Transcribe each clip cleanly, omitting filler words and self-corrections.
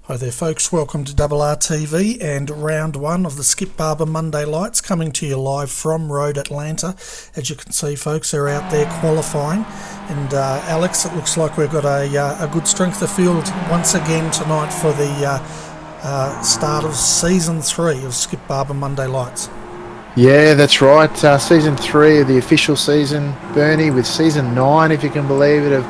Hi there folks, welcome to RRTV and round one of the Skip Barber Monday Lights, coming to you live from Road Atlanta. As you can see folks, they're out there qualifying, and Alex, it looks like we've got a good strength of field once again tonight for the start of Season 3 of Skip Barber Monday Lights. Yeah, that's right. Season 3 of the official season, Bernie, with Season 9, if you can believe it, of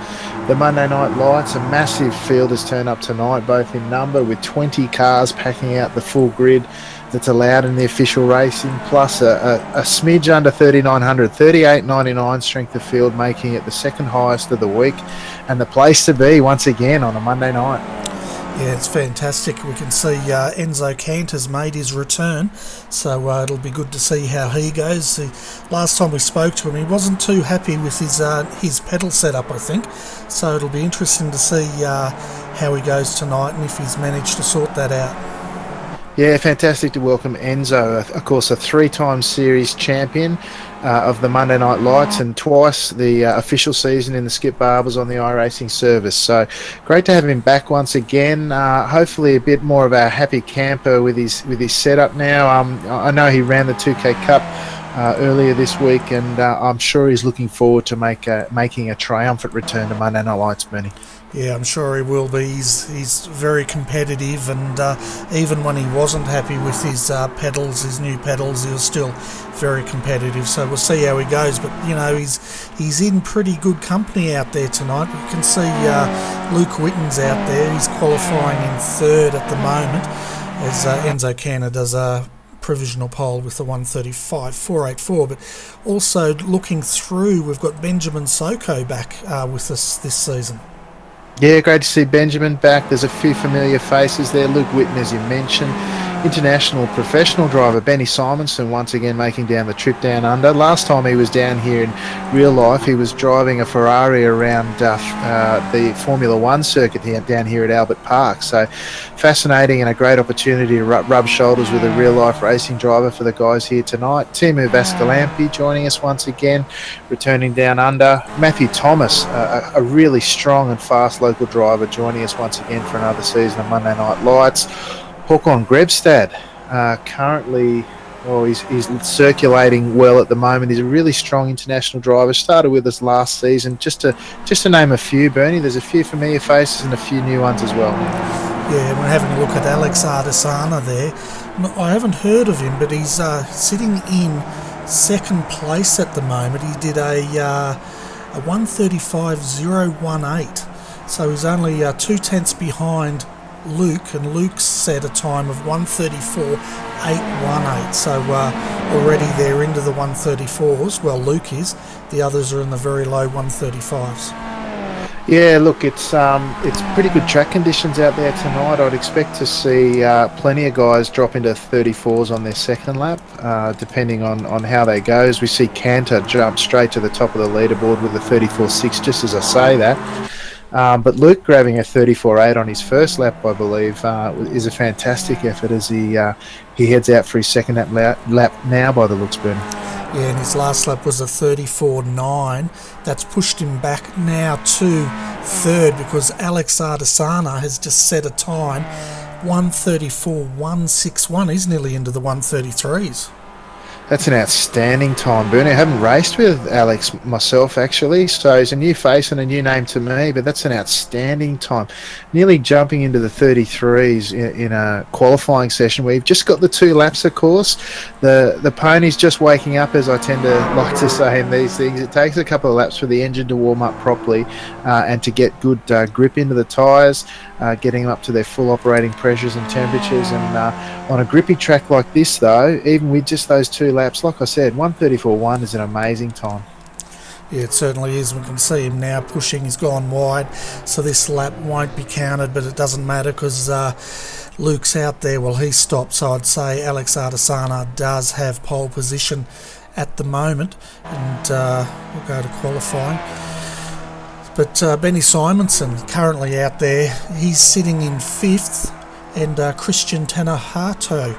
the Monday Night Lights. A massive field has turned up tonight, both in number, with 20 cars packing out the full grid that's allowed in the official racing, plus a smidge under 3,900, 38.99 strength of field, making it the second highest of the week, and the place to be once again on a Monday night. Yeah, it's fantastic. We can see Enzo Cantor's made his return, so it'll be good to see how he goes. Last time we spoke to him, he wasn't too happy with his pedal setup, I think, so it'll be interesting to see how he goes tonight and if he's managed to sort that out. Yeah, fantastic to welcome Enzo, of course a three-time series champion of the Monday Night Lights, and twice the official season in the Skip Barbers on the iRacing service. So great to have him back once again. Hopefully a bit more of a happy camper with his setup now. I know he ran the 2K Cup earlier this week, and I'm sure he's looking forward to making a triumphant return to Monday Night Lights, Bernie. Yeah, I'm sure he will be. He's very competitive, and even when he wasn't happy with his new pedals, he was still very competitive. So we'll see how he goes. But you know, he's in pretty good company out there tonight. You can see Luke Whitten's out there. He's qualifying in third at the moment, as Enzo Cantor does a provisional pole with the 135.484. But also looking through, we've got Benjamin Soko back with us this season. Yeah, great to see Benjamin back. There's a few familiar faces there. Luke Whitten, as you mentioned. International professional driver Benny Simonson once again making down the trip down under. Last time he was down here in real life, he was driving a Ferrari around the Formula One circuit down here at Albert Park. So fascinating, and a great opportunity to rub shoulders with a real life racing driver for the guys here tonight. Timu Vascalampi joining us once again, returning down under. Matthew Thomas, a really strong and fast local driver, joining us once again for another season of Monday Night Lights. Håkon Grebstad, currently, he's circulating well at the moment. He's a really strong international driver. Started with us last season. Just to name a few, Bernie, there's a few familiar faces and a few new ones as well. Yeah, we're having a look at Alex Ardesana there. I haven't heard of him, but he's sitting in second place at the moment. He did a 135.018, so he's only 2 tenths behind Luke, and Luke set a time of 134.818, so already they're into the 134s. Well, Luke is. The others are in the very low 135s. Yeah, look, it's pretty good track conditions out there tonight. I'd expect to see plenty of guys drop into 34s on their second lap, depending on how they go. As we see Cantor jump straight to the top of the leaderboard with a 34.6, just as I say that. But Luke grabbing a 34.8 on his first lap, I believe, is a fantastic effort as he heads out for his second lap now by the looks, Bernie. Yeah, and his last lap was a 34.9. That's pushed him back now to third, because Alex Ardesana has just set a time 134.161. He's nearly into the 133s. That's an outstanding time, Bernie. I haven't raced with Alex myself, actually, so he's a new face and a new name to me, but that's an outstanding time. Nearly jumping into the 33s in a qualifying session where you've just got the 2 laps, of course. The pony's just waking up, as I tend to like to say in these things. It takes a couple of laps for the engine to warm up properly and to get good grip into the tyres, getting them up to their full operating pressures and temperatures. And on a grippy track like this, though, even with just those 2 laps, like I said, 134.1 is an amazing time. Yeah, it certainly is. We can see him now pushing. He's gone wide, so this lap won't be counted, but it doesn't matter because Luke's out there. Well, he stopped, so I'd say Alex Ardesana does have pole position at the moment, and we'll go to qualifying. But Benny Simonson currently out there. He's sitting in 5th, and Christian Tanahato,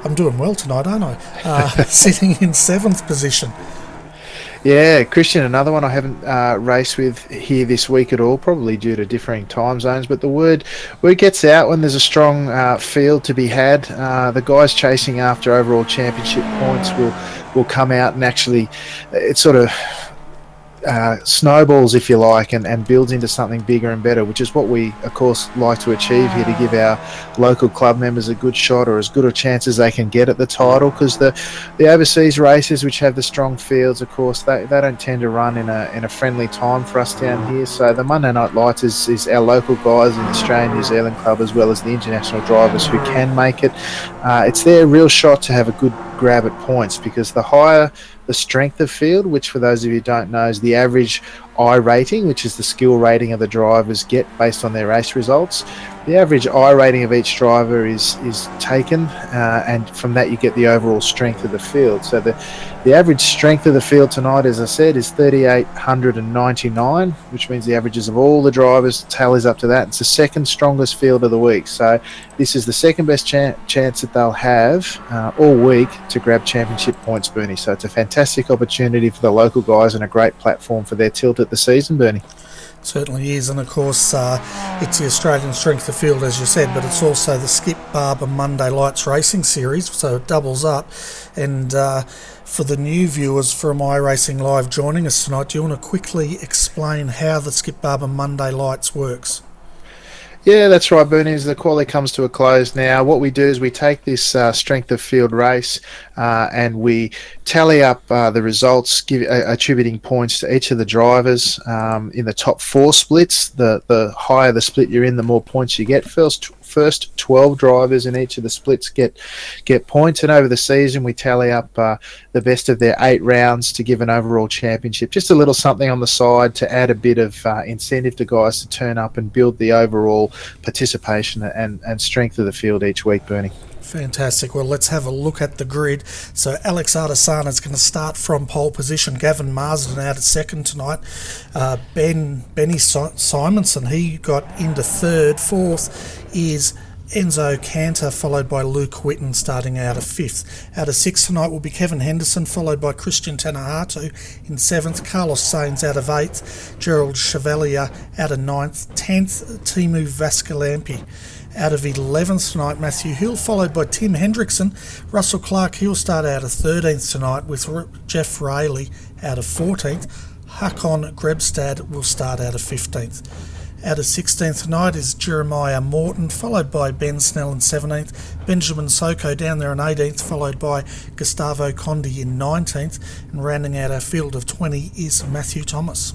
I'm doing well tonight, aren't I? Sitting in 7th position. Yeah, Christian, another one I haven't raced with here this week at all, probably due to differing time zones. But the word gets out when there's a strong field to be had. The guys chasing after overall championship points will come out and actually, it's sort of snowballs, if you like, and builds into something bigger and better, which is what we, of course, like to achieve here, to give our local club members a good shot, or as good a chance as they can get at the title. Because the overseas races, which have the strong fields, of course, they don't tend to run in a friendly time for us down here. So the Monday Night Lights is our local guys in the Australian New Zealand Club, as well as the international drivers who can make it. It's their real shot to have a good grab at points, because the higher the strength of field, which for those of you who don't know is the average I rating, which is the skill rating of the drivers get based on their race results. The average I rating of each driver is taken, and from that you get the overall strength of the field. So the average strength of the field tonight, as I said, is 3,899, which means the averages of all the drivers tallies up to that. It's the second strongest field of the week. So this is the second best chance that they'll have all week to grab championship points, Bernie. So it's a fantastic opportunity for the local guys and a great platform for their tilt at the season, Bernie. Certainly is, and of course it's the Australian Strength of Field, as you said, but it's also the Skip Barber Monday Lights Racing Series, so it doubles up. And for the new viewers from iRacing Live joining us tonight, do you want to quickly explain how the Skip Barber Monday Lights works? Yeah, that's right, Bernie. As the quali comes to a close now, what we do is we take this strength of field race and we tally up the results, attributing points to each of the drivers in the top 4 splits. The higher the split you're in, the more points you get. First 12 drivers in each of the splits get points, and over the season we tally up the best of their 8 rounds to give an overall championship. Just a little something on the side to add a bit of incentive to guys to turn up and build the overall participation and strength of the field each week, Bernie. Fantastic. Well, let's have a look at the grid. So Alex Artisana is going to start from pole position. Gavin Marsden out at second tonight. Benny Simonson, he got into third. Fourth is Enzo Cantor, followed by Luke Whitten, starting out of fifth. Out of sixth tonight will be Kevin Henderson, followed by Christian Tanahatu in seventh. Carlos Sainz out of eighth. Gerald Chevalier out of ninth. 10th, Timu Vascalampi. Out of 11th tonight, Matthew Hill, followed by Tim Hendrickson. Russell Clark, he'll start out of 13th tonight, with Jeff Rayleigh out of 14th. Hakon Grebstad will start out of 15th. Out of 16th tonight is Jeremiah Morton, followed by Ben Snell in 17th. Benjamin Soko down there in 18th, followed by Gustavo Condi in 19th. And rounding out our field of 20 is Matthew Thomas.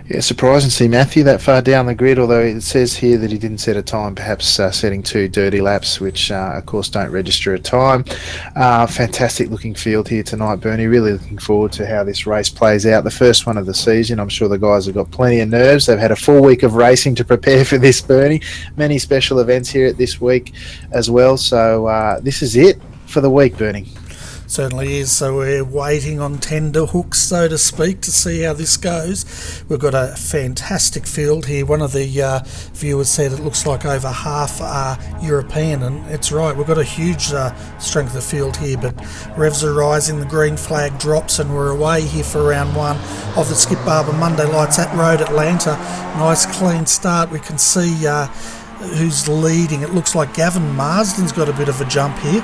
Yeah, surprising to see Matthew that far down the grid, although it says here that he didn't set a time, perhaps setting 2 dirty laps, which of course don't register a time. Fantastic looking field here tonight, Bernie. Really looking forward to how this race plays out. The first one of the season. I'm sure the guys have got plenty of nerves. They've had a full week of racing to prepare for this, Bernie. Many special events here at this week as well. So this is it for the week, Bernie. Certainly is. So we're waiting on tender hooks, so to speak, to see how this goes. We've got a fantastic field here. One of the viewers said it looks like over half are European, and it's right. We've got a huge strength of field here, but revs are rising, the green flag drops, and we're away here for round 1 of the Skip Barber Monday Lights at Road Atlanta. Nice clean start. We can see who's leading. It looks like Gavin Marsden's got a bit of a jump here.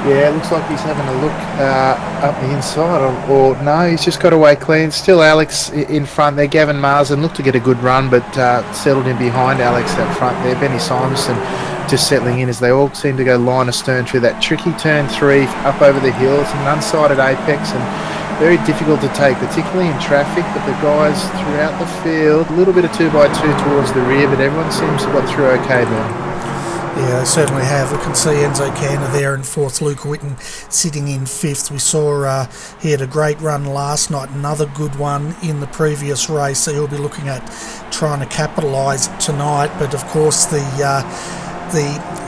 Yeah, it looks like he's having a look up the inside, or no, he's just got away clean. Still Alex in front there. Gavin Marsden looked to get a good run, but settled in behind Alex up front there. Benny Simonson just settling in as they all seem to go line astern through that tricky turn 3 up over the hills, an unsighted apex, and very difficult to take, particularly in traffic. But the guys throughout the field, a little bit of 2x2 towards the rear, but everyone seems to have got through okay there. Yeah, they certainly have. We can see Enzo Cantor there in 4th, Luke Whitten sitting in 5th. We saw he had a great run last night, another good one in the previous race, so he'll be looking at trying to capitalise tonight. But of course the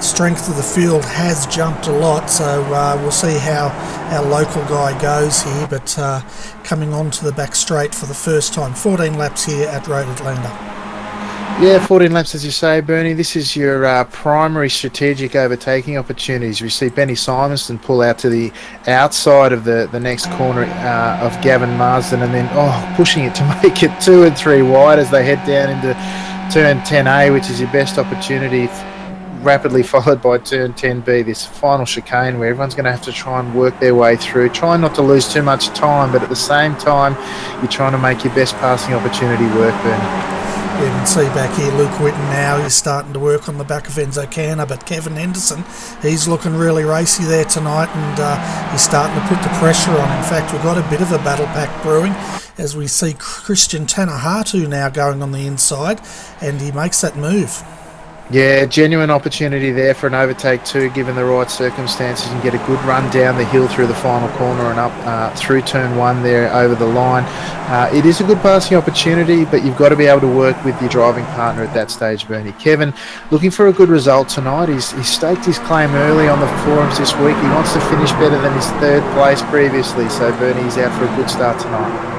strength of the field has jumped a lot, so we'll see how our local guy goes here. But coming on to the back straight for the first time, 14 laps here at Road Atlanta. Yeah, 14 laps, as you say, Bernie. This is your primary strategic overtaking opportunities. We see Benny Simonson pull out to the outside of the next corner of Gavin Marsden, and then pushing it to make it 2 and 3 wide as they head down into turn 10A, which is your best opportunity, rapidly followed by turn 10B, this final chicane where everyone's going to have to try and work their way through, trying not to lose too much time, but at the same time, you're trying to make your best passing opportunity work, Bernie. You can see back here Luke Whitten now, he's starting to work on the back of Enzo Canna, but Kevin Henderson, he's looking really racy there tonight, and he's starting to put the pressure on. In fact, we've got a bit of a battle pack brewing as we see Christian Tanahatu now going on the inside, and he makes that move. Yeah, genuine opportunity there for an overtake too, given the right circumstances, and get a good run down the hill through the final corner and up through turn 1 there over the line. It is a good passing opportunity, but you've got to be able to work with your driving partner at that stage, Bernie. Kevin, looking for a good result tonight. He's staked his claim early on the forums this week. He wants to finish better than his 3rd place previously, so Bernie, he's out for a good start tonight.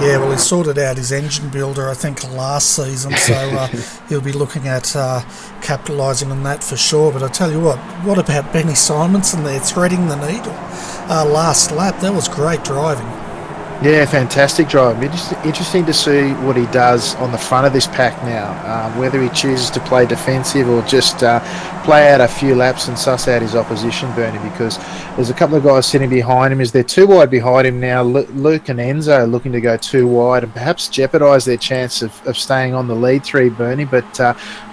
Yeah, well, he sorted out his engine builder, I think, last season, so he'll be looking at capitalising on that for sure. But I tell you what about Benny Simonson there, threading the needle last lap? That was great driving. Yeah, fantastic drive. Interesting to see what he does on the front of this pack now, whether he chooses to play defensive or just play out a few laps and suss out his opposition, Bernie, because there's a couple of guys sitting behind him. Is they're too wide behind him now. Luke and Enzo are looking to go too wide and perhaps jeopardise their chance of staying on the lead 3, Bernie, but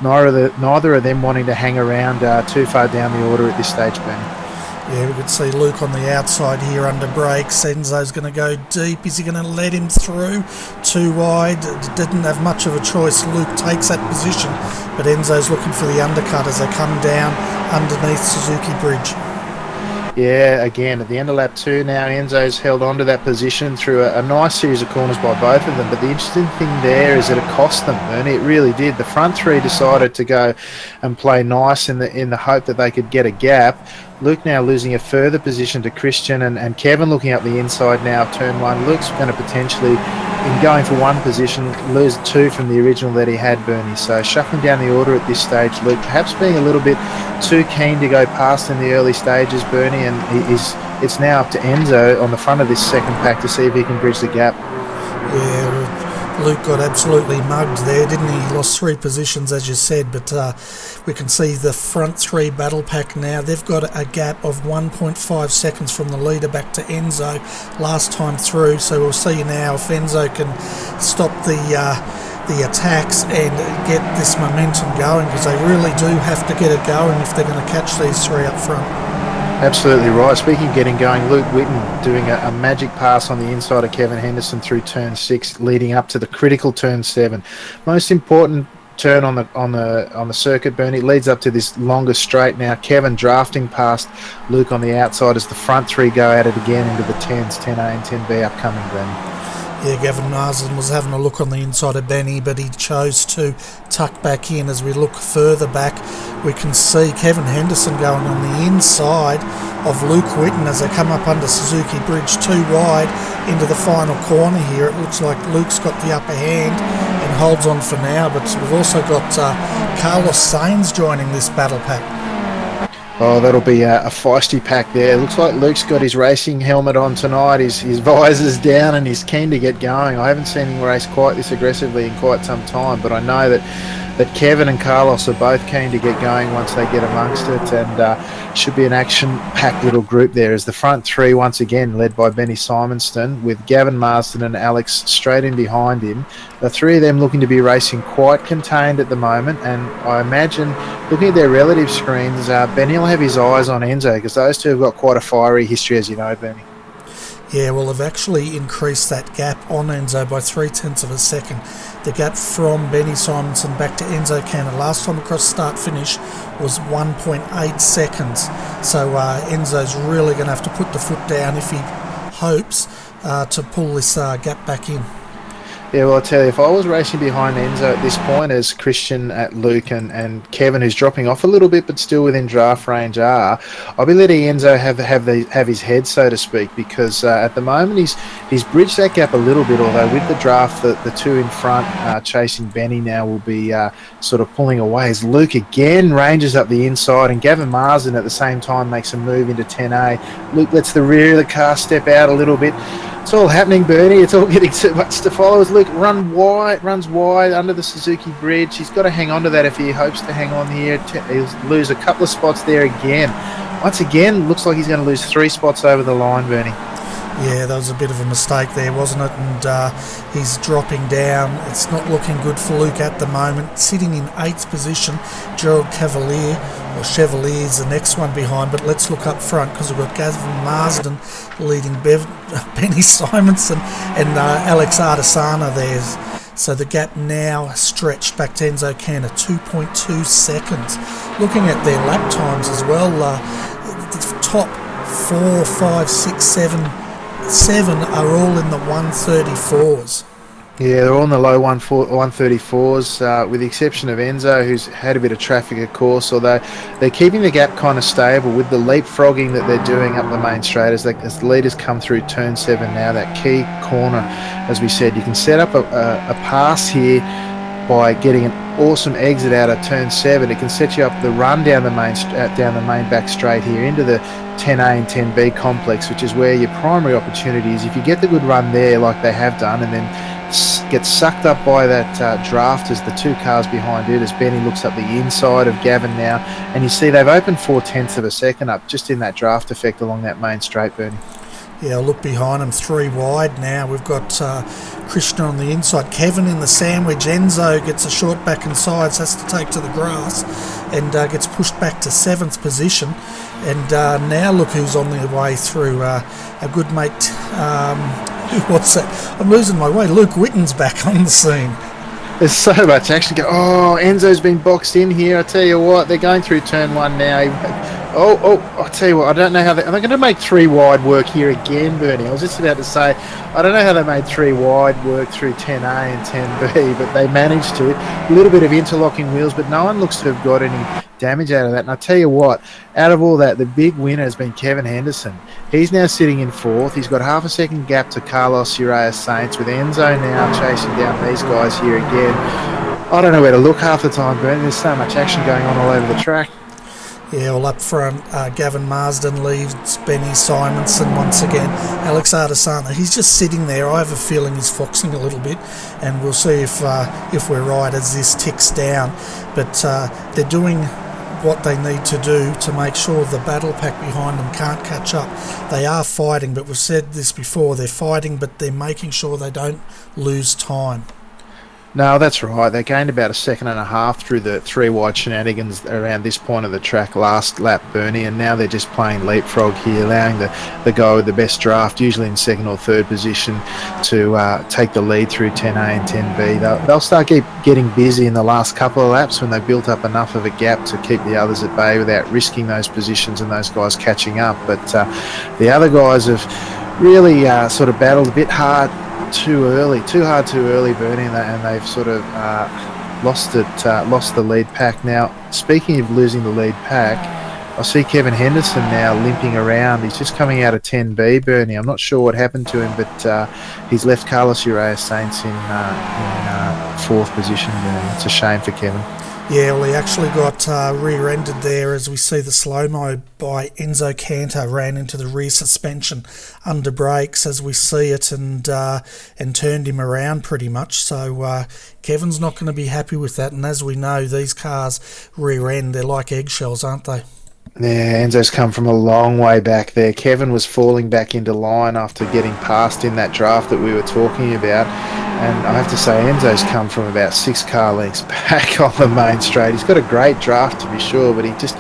neither of them wanting to hang around too far down the order at this stage, Bernie. Yeah, we could see Luke on the outside here under brakes. Enzo's going to go deep. Is he going to let him through? Too wide. Didn't have much of a choice. Luke takes that position, but Enzo's looking for the undercut as they come down underneath Suzuki Bridge. Yeah, again, at the end of lap 2 now, Enzo's held on to that position through a nice series of corners by both of them. But the interesting thing there is that it cost them, and it really did. The front 3 decided to go and play nice in the hope that they could get a gap. Luke now losing a further position to Christian, and Kevin looking up the inside now of turn 1. Luke's going to potentially, in going for 1 position, lose 2 from the original that he had, Bernie. So shuffling down the order at this stage, Luke perhaps being a little bit too keen to go past in the early stages, Bernie, and it's now up to Enzo on the front of this second pack to see if he can bridge the gap. Yeah, Luke got absolutely mugged there, didn't he? He lost 3 positions, as you said, but we can see the front 3 battle pack now. They've got a gap of 1.5 seconds from the leader back to Enzo last time through, so we'll see now if Enzo can stop the attacks and get this momentum going, because they really do have to get it going if they're going to catch these 3 up front. Absolutely right. Speaking of getting going, Luke Whitten doing a magic pass on the inside of Kevin Henderson through turn 6, leading up to the critical turn 7. Most important turn on the circuit, Bernie. Leads up to this longer straight now. Kevin drafting past Luke on the outside as the front 3 go at it again into the 10s, 10A and 10B upcoming, Bernie. Yeah, Gavin Marsden was having a look on the inside of Benny, but he chose to tuck back in. As we look further back, we can see Kevin Henderson going on the inside of Luke Whitten as they come up under Suzuki Bridge too wide into the final corner here. It looks like Luke's got the upper hand and holds on for now, but we've also got Carlos Sainz joining this battle pack. Oh, that'll be a feisty pack there. Looks like Luke's got his racing helmet on tonight. His visor's down and he's keen to get going. I haven't seen him race quite this aggressively in quite some time, but I know that Kevin and Carlos are both keen to get going once they get amongst it, and should be an action-packed little group there as the front 3 once again led by Benny Simonson with Gavin Marsden and Alex straight in behind him. The 3 of them looking to be racing quite contained at the moment, and I imagine looking at their relative screens, Benny will have his eyes on Enzo because those 2 have got quite a fiery history, as you know, Benny. Yeah, well, they've actually increased that gap on Enzo by 0.3 of a second. The gap from Benny Simonson back to Enzo Canna last time across start-finish was 1.8 seconds. So Enzo's really going to have to put the foot down if he hopes to pull this gap back in. Yeah, well, I tell you, if I was racing behind Enzo at this point, as Christian, at Luke, and Kevin, who's dropping off a little bit but still within draft range, I'll be letting Enzo have his head, so to speak, because at the moment he's bridged that gap a little bit. Although with the draft, the two in front chasing Benny now will be sort of pulling away as Luke again ranges up the inside, and Gavin Marsden at the same time makes a move into 10A. Luke lets the rear of the car step out a little bit. It's all happening, Bernie. It's all getting too much to follow. As Luke runs wide under the Suzuki bridge. He's got to hang on to that if he hopes to hang on here. He'll lose a couple of spots there again. Once again, looks like he's going to lose 3 spots over the line, Bernie. Yeah, that was a bit of a mistake there, wasn't it? And he's dropping down. It's not looking good for Luke at the moment. Sitting in 8th position, Gerald Chevalier is the next one behind. But let's look up front because we've got Gavin Marsden leading Benny Simonson and Alex Artisana there. So the gap now stretched back to Enzo Cantor, 2.2 seconds. Looking at their lap times as well, the top 4, 5, 6, 7 are all in the 134s. Yeah, they're all in the low 134s, with the exception of Enzo, who's had a bit of traffic, of course, although they're keeping the gap kind of stable with the leapfrogging that they're doing up the main straight as the leaders come through turn 7 now, that key corner. As we said, you can set up a pass here by getting an awesome exit out of turn 7. It can set you up the run down the main back straight here into the 10A and 10B complex, which is where your primary opportunity is. If you get the good run there like they have done and then get sucked up by that draft as the 2 cars behind it, as Benny looks up the inside of Gavin now, and you see they've opened 4/10 of a second up just in that draft effect along that main straight, Bernie. Yeah, look behind him, 3 wide now. We've got Christian on the inside, Kevin in the sandwich. Enzo gets a short back and sides, has to take to the grass and gets pushed back to 7th position. And now look who's on their way through. A good mate, what's that? I'm losing my way. Luke Whitten's back on the scene. There's so much action. Oh, Enzo's been boxed in here. I tell you what, they're going through turn 1 now. I tell you what, I don't know how they're going to make 3 wide work here again, Bernie. I was just about to say, I don't know how they made 3 wide work through 10A and 10B, but they managed to. A little bit of interlocking wheels, but no one looks to have got any damage out of that. And I tell you what, out of all that, the big winner has been Kevin Henderson. He's now sitting in 4th. He's got half a second gap to Carlos Urias Saints, with Enzo now chasing down these guys here again. I don't know where to look half the time, Bernie. There's so much action going on all over the track. Yeah, well, up front, Gavin Marsden leads Benny Simonson once again. Alex Artisana, he's just sitting there. I have a feeling he's foxing a little bit, and we'll see if we're right as this ticks down. But they're doing what they need to do to make sure the battle pack behind them can't catch up. They are fighting, but we've said this before, they're fighting, but they're making sure they don't lose time. No, that's right. They gained about 1.5 seconds through the 3 wide shenanigans around this point of the track last lap, Bernie, and now they're just playing leapfrog here, allowing the guy with the best draft, usually in 2nd or 3rd position, to take the lead through 10A and 10B. They'll start getting busy in the last couple of laps when they've built up enough of a gap to keep the others at bay without risking those positions and those guys catching up. But the other guys have really sort of battled a bit hard too hard too early, Bernie, and they've sort of lost the lead pack. Now, speaking of losing the lead pack, I see Kevin Henderson now limping around. He's just coming out of 10B, Bernie. I'm not sure what happened to him, but he's left Carlos Urias Saints in 4th position, Bernie. It's a shame for Kevin. Yeah, well, he actually got rear-ended there, as we see the slow-mo by Enzo Cantor ran into the rear suspension under brakes as we see it, and turned him around pretty much. So Kevin's not going to be happy with that, and as we know, these cars rear-end, they're like eggshells, aren't they? Yeah, Enzo's come from a long way back there. Kevin was falling back into line after getting past in that draft that we were talking about. And I have to say, Enzo's come from about 6 car lengths back on the main straight. He's got a great draft to be sure, but he just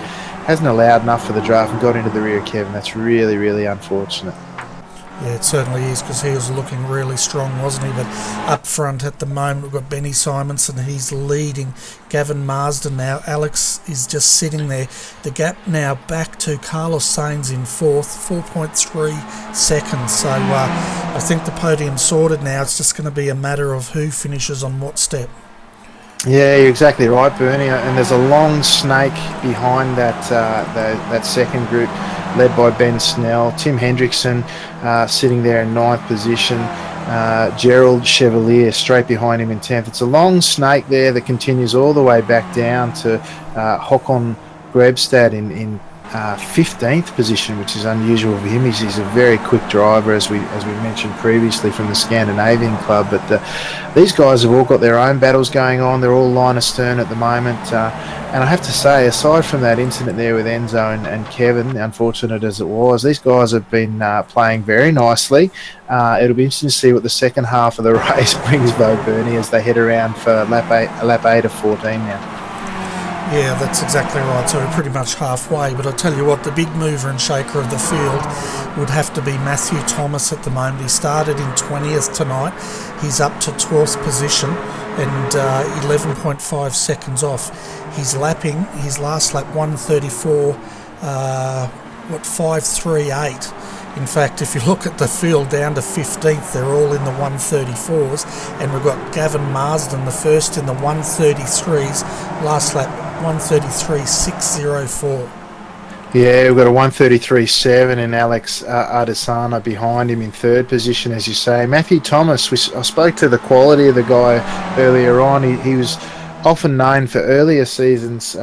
hasn't allowed enough for the draft and got into the rear of Kevin. That's really, really unfortunate. Yeah, it certainly is, because he was looking really strong, wasn't he? But up front at the moment, we've got Benny Simonson. He's leading Gavin Marsden now. Alex is just sitting there. The gap now back to Carlos Sainz in fourth, 4.3 seconds. So I think the podium's sorted now. It's just going to be a matter of who finishes on what step. Yeah, you're exactly right, Bernie. And there's a long snake behind that second group, led by Ben Snell. Tim Hendrickson sitting there in ninth position. Gerald Chevalier straight behind him in 10th. It's a long snake there that continues all the way back down to Håkon Grebstad in 15th position, which is unusual for him. He's a very quick driver, as we mentioned previously, from the Scandinavian club. But these guys have all got their own battles going on. They're all line astern at the moment. And I have to say, aside from that incident there with Enzo and Kevin, unfortunate as it was, these guys have been playing very nicely. It'll be interesting to see what the second half of the race brings, though, Bernie, as they head around for lap 8 of 14 now. Yeah, that's exactly right. So we're pretty much halfway. But I tell you what, the big mover and shaker of the field would have to be Matthew Thomas at the moment. He started in 20th tonight. He's up to 12th position and 11.5 seconds off. He's lapping his last lap 134, 538. In fact, if you look at the field down to 15th, they're all in the 134s, and we've got Gavin Marsden, the first in the 133s, last lap 133.604. Yeah, we've got a 133.7 and Alex Ardesana behind him in third position, as you say. Matthew Thomas, I spoke to the quality of the guy earlier on. He was often known for earlier seasons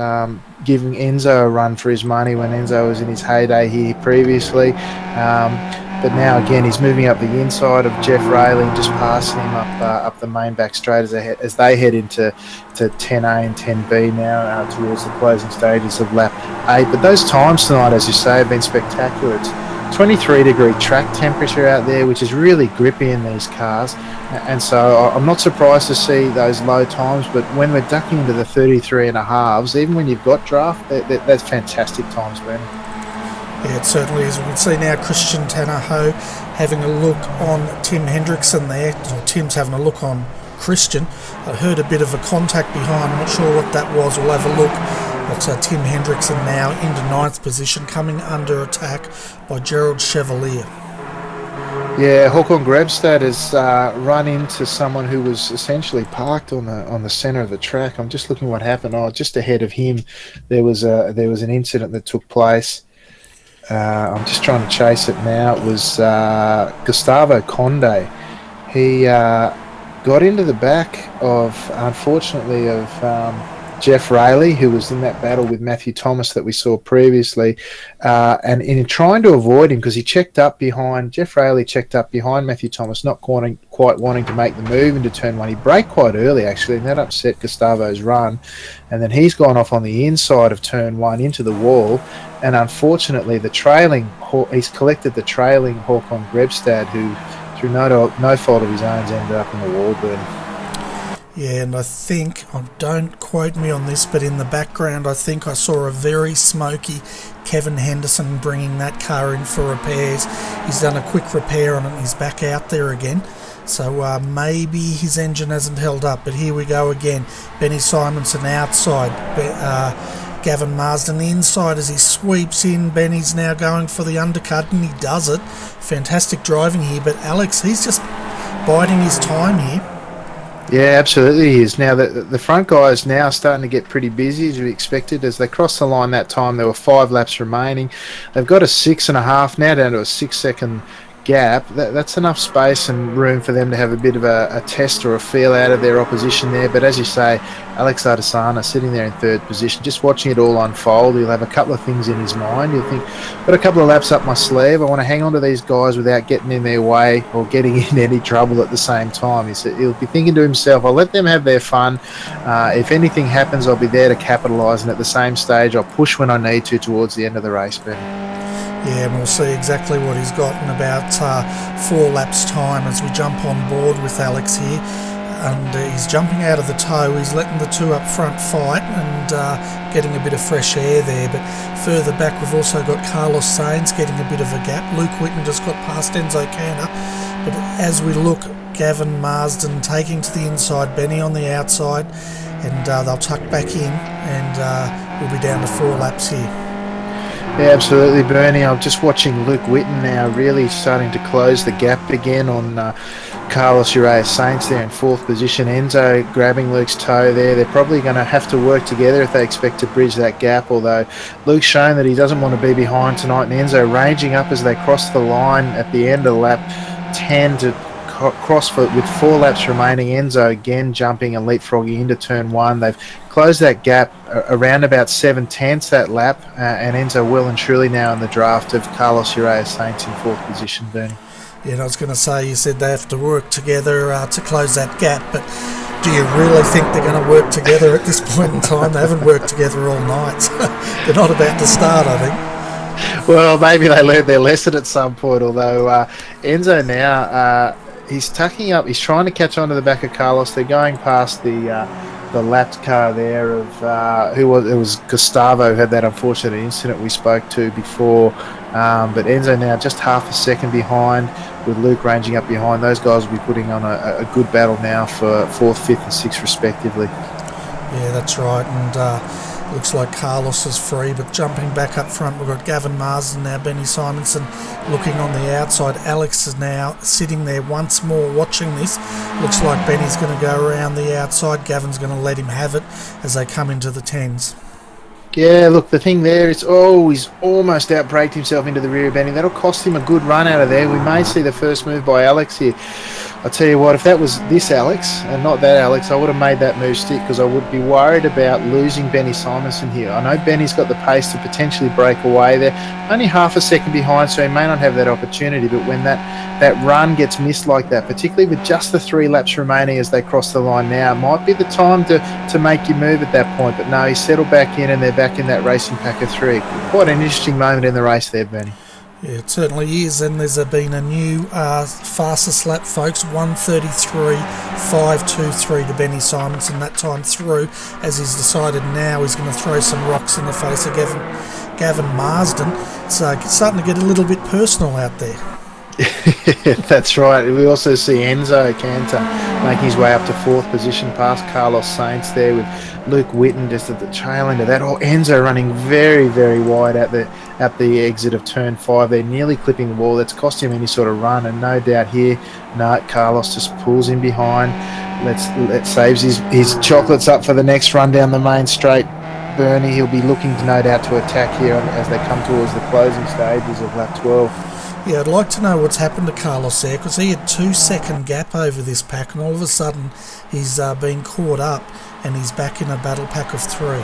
giving Enzo a run for his money when Enzo was in his heyday here previously. But now again, he's moving up the inside of Jeff Rayleigh, just passing him up the main back straight as they head into 10A and 10B now towards the closing stages of lap 8. But those times tonight, as you say, have been spectacular. It's 23-degree track temperature out there, which is really grippy in these cars. And so I'm not surprised to see those low times, but when we're ducking into the 33.5s, even when you've got draft, that's fantastic times, Bernie. Yeah, it certainly is. We can see now Christian Tanaho having a look on Tim Hendrickson there. Or Tim's having a look on Christian. I heard a bit of a contact behind. I'm not sure what that was. We'll have a look. But Tim Hendrickson now into 9th position, coming under attack by Gerald Chevalier. Yeah, Håkon Grebstad has run into someone who was essentially parked on the centre of the track. I'm just looking what happened. Just ahead of him, there was an incident that took place. I'm just trying to chase it now. It was Gustavo Conde. He got into the back unfortunately, of Jeff Rayleigh, who was in that battle with Matthew Thomas that we saw previously, and in trying to avoid him, because Jeff Rayleigh checked up behind Matthew Thomas, not quite wanting to make the move into turn 1. He braked quite early, actually, and that upset Gustavo's run, and then he's gone off on the inside of turn 1 into the wall, and unfortunately he's collected the trailing Håkon Grebstad, who through no fault of his own ended up in the wall, Bernie. Yeah, and I think, don't quote me on this, but in the background I think I saw a very smoky Kevin Henderson bringing that car in for repairs. He's done a quick repair on it and he's back out there again. So maybe his engine hasn't held up, but here we go again. Benny Simonson outside, Gavin Marsden inside as he sweeps in. Benny's now going for the undercut and he does it. Fantastic driving here, but Alex, he's just biding his time here. Yeah, absolutely he is. Now, the front guys now starting to get pretty busy, as we expected. As they crossed the line that time, there were 5 laps remaining. They've got a 6.5, now down to a 6-second gap. That's enough space and room for them to have a bit of a test or a feel out of their opposition there. But as you say, Alex Ardesana sitting there in 3rd position, just watching it all unfold. He'll have a couple of things in his mind. He'll think, got a couple of laps up my sleeve. I want to hang on to these guys without getting in their way or getting in any trouble at the same time. He'll be thinking to himself, I'll let them have their fun. If anything happens, I'll be there to capitalise, and at the same stage, I'll push when I need to towards the end of the race. Yeah, and we'll see exactly what he's got in about 4 laps' time as we jump on board with Alex here. and he's jumping out of the tow. He's letting the two up front fight and getting a bit of fresh air there. But further back we've also got Carlos Sainz getting a bit of a gap. Luke Whitten just got past Enzo Canna. But as we look, Gavin Marsden taking to the inside, Benny on the outside, and they'll tuck back in, and we'll be down to 4 laps here. Yeah, absolutely, Bernie. I'm just watching Luke Whitten now really starting to close the gap again on Carlos Sainz there in 4th position. Enzo grabbing Luke's toe there. They're probably going to have to work together if they expect to bridge that gap, although Luke's shown that he doesn't want to be behind tonight, and Enzo ranging up as they cross the line at the end of lap 10 to cross with 4 laps remaining. Enzo again jumping and leapfrogging into turn 1. They've closed that gap around about 7/10 that lap, and Enzo well and truly now in the draft of Carlos Sainz in 4th position, Bernie. Yeah, and I was going to say, you said they have to work together to close that gap, but do you really think they're going to work together at this point in time? They haven't worked together all night, so they're not about to start, I think. Well, maybe they learned their lesson at some point, although Enzo now, he's tucking up, he's trying to catch onto the back of Carlos. They're going past the lapped car there of it was Gustavo, who had that unfortunate incident we spoke to before, but Enzo now just half a second behind, with Luke ranging up behind. Those guys will be putting on a good battle now for 4th, 5th and 6th respectively. Yeah, that's right, and looks like Carlos is free, but jumping back up front, we've got Gavin Marsden now, Benny Simonson looking on the outside. Alex is now sitting there once more watching this. Looks like Benny's going to go around the outside. Gavin's going to let him have it as they come into the 10s. Yeah, look, the thing there, he's almost outbraked himself into the rear of Benny. That'll cost him a good run out of there. We may see the first move by Alex here. I'll tell you what, if that was this Alex and not that Alex, I would have made that move stick, because I would be worried about losing Benny Simonson here. I know Benny's got the pace to potentially break away there. Only half a second behind, so he may not have that opportunity, but when that run gets missed like that, particularly with just the 3 laps remaining as they cross the line now, might be the time to make your move at that point. But no, he's settled back in, and they're back in that racing pack of 3. Quite an interesting moment in the race there, Benny. Yeah, it certainly is, and there's been a new fastest lap, folks, 1:33.523 to Benny Simonson that time through, as he's decided now he's going to throw some rocks in the face of Gavin Marsden. So it's starting to get a little bit personal out there. That's right. We also see Enzo Cantor making his way up to 4th position past Carlos Sainz there, with Luke Whitten just at the tail end of that. Enzo running very, very wide at the exit of turn 5. They're nearly clipping the wall. That's cost him any sort of run, and no doubt here, Carlos just pulls him behind. Let's saves his chocolates up for the next run down the main straight. Bernie, he'll be looking no doubt to attack here as they come towards the closing stages of lap 12. Yeah, I'd like to know what's happened to Carlos there, because he had 2-second gap over this pack, and all of a sudden he's been caught up and he's back in a battle pack of 3.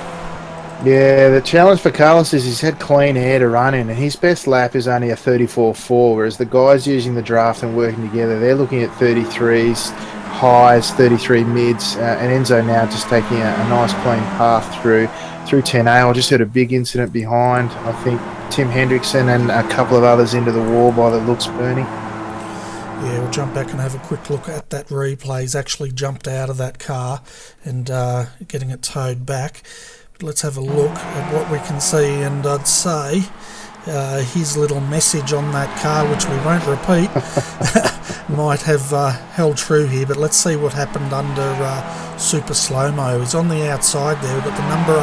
Yeah, the challenge for Carlos is he's had clean air to run in, and his best lap is only a 34.4, whereas the guys using the draft and working together, they're looking at 33s highs, 33 mids, and Enzo now just taking a nice clean path through 10A. I just heard a big incident behind. I think Tim Hendrickson and a couple of others into the wall by the looks, Bernie. Yeah, we'll jump back and have a quick look at that replay. He's actually jumped out of that car and getting it towed back. But let's have a look at what we can see, and I'd say his little message on that car, which we won't repeat, might have held true here. But let's see what happened under Super Slow-Mo. He's on the outside there. We've got the number